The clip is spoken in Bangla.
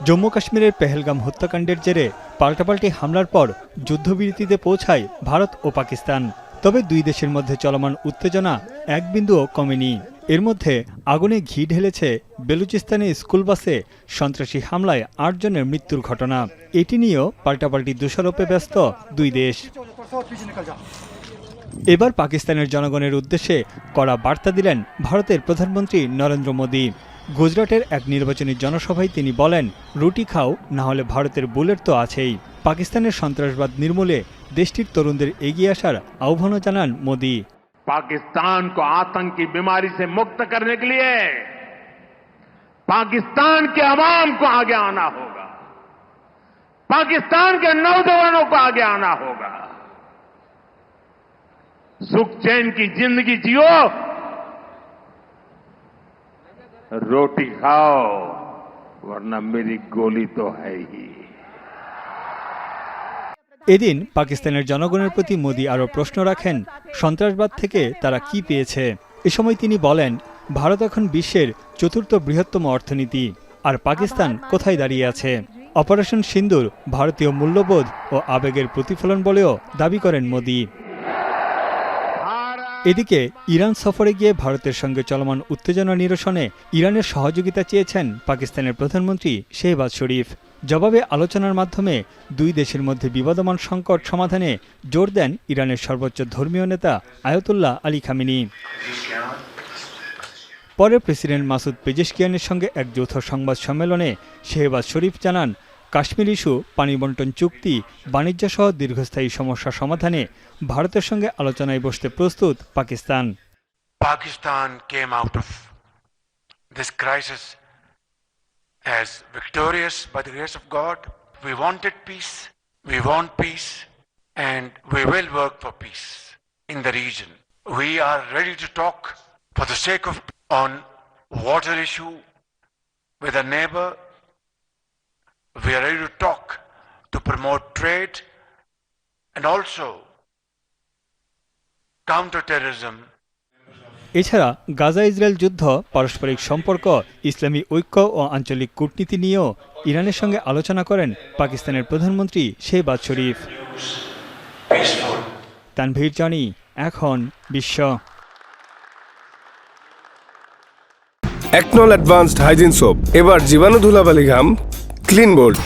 জম্মু কাশ্মীরের পেহেলগাম হত্যাকাণ্ডের জেরে পাল্টাপাল্টি হামলার পর যুদ্ধবিরতিতে পৌঁছায় ভারত ও পাকিস্তান। তবে দুই দেশের মধ্যে চলমান উত্তেজনা এক বিন্দুও কমেনি। এর মধ্যে আগুনে ঘি ঢেলেছে বেলুচিস্তানে স্কুল বাসে সন্ত্রাসী হামলায় ৮ জনের মৃত্যুর ঘটনা। এটি নিয়েও পাল্টাপাল্টি দোষারোপে ব্যস্ত দুই দেশ। এবার পাকিস্তানের জনগণের উদ্দেশ্যে কড়া বার্তা দিলেন ভারতের প্রধানমন্ত্রী নরেন্দ্র মোদী। গুজরাটের এক নির্বাচনী জনসভায় তিনি বলেন, রুটি খাও, না হলে ভারতের বুলেট তো আছেই। পাকিস্তানের সন্ত্রাসবাদ নির্মূলে দেশটির তরুণদের এগিয়ে আসার আহ্বানও জানান মোদী। पाकिस्तान को आतंक की बीमारी से मुक्त करने के लिए पाकिस्तान के अवाम को आगे आना होगा, पाकिस्तान के नौजवानों को आगे आना होगा। सुख चैन की जिंदगी जियो, रोटी खाओ, वरना मेरी गोली तो है ही। এদিন পাকিস্তানের জনগণের প্রতি মোদী আরও প্রশ্ন রাখেন, সন্ত্রাসবাদ থেকে তারা কি পেয়েছে। এ সময় তিনি বলেন, ভারত এখন বিশ্বের চতুর্থ বৃহত্তম অর্থনীতি, আর পাকিস্তান কোথায় দাঁড়িয়ে আছে। অপারেশন সিন্দুর ভারতীয় মূল্যবোধ ও আবেগের প্রতিফলন বলেও দাবি করেন মোদী। এদিকে ইরান সফরে গিয়ে ভারতের সঙ্গে চলমান উত্তেজনা নিরসনে ইরানের সহযোগিতা চেয়েছেন পাকিস্তানের প্রধানমন্ত্রী শেহবাজ শরীফ। জবাবে আলোচনার মাধ্যমে দুই দেশের মধ্যে বিবদমান সংকট সমাধানে জোর দেন ইরানের সর্বোচ্চ ধর্মীয় নেতা আয়াতুল্লাহ আলী খামেনি। পরে প্রেসিডেন্ট মাসুদ পেজেশকিয়ানের সঙ্গে এক যৌথ সংবাদ সম্মেলনে শেহবাজ শরীফ জানান, কাশ্মীর ইস্যু, পানি বণ্টন চুক্তি, বাণিজ্য সহ দীর্ঘস্থায়ী সমস্যা সমাধানে ভারতের সঙ্গে আলোচনায় বসতে প্রস্তুত Pakistan. Pakistan came out of this crisis as victorious by the grace of God. We wanted peace, we want peace, and we will work for peace in the region. We are ready to talk for the sake of on water issue with a neighbor. We are ready to talk to promote trade and also counter-terrorism. এছাড়া গাজা ইসরায়েল যুদ্ধ, পারস্পরিক সম্পর্ক, ইসলামী ঐক্য ও আঞ্চলিক কূটনীতি নিয়েও ইরানের সঙ্গে আলোচনা করেন পাকিস্তানের প্রধানমন্ত্রী শেহবাজ শরীফ। তানভীর জানি, এখন বিশ্ব। একনল অ্যাডভান্সড হাইজিন সোপ, এবার জীবাণু ধুলাবালি ঘাম ক্লিন বোল্ড।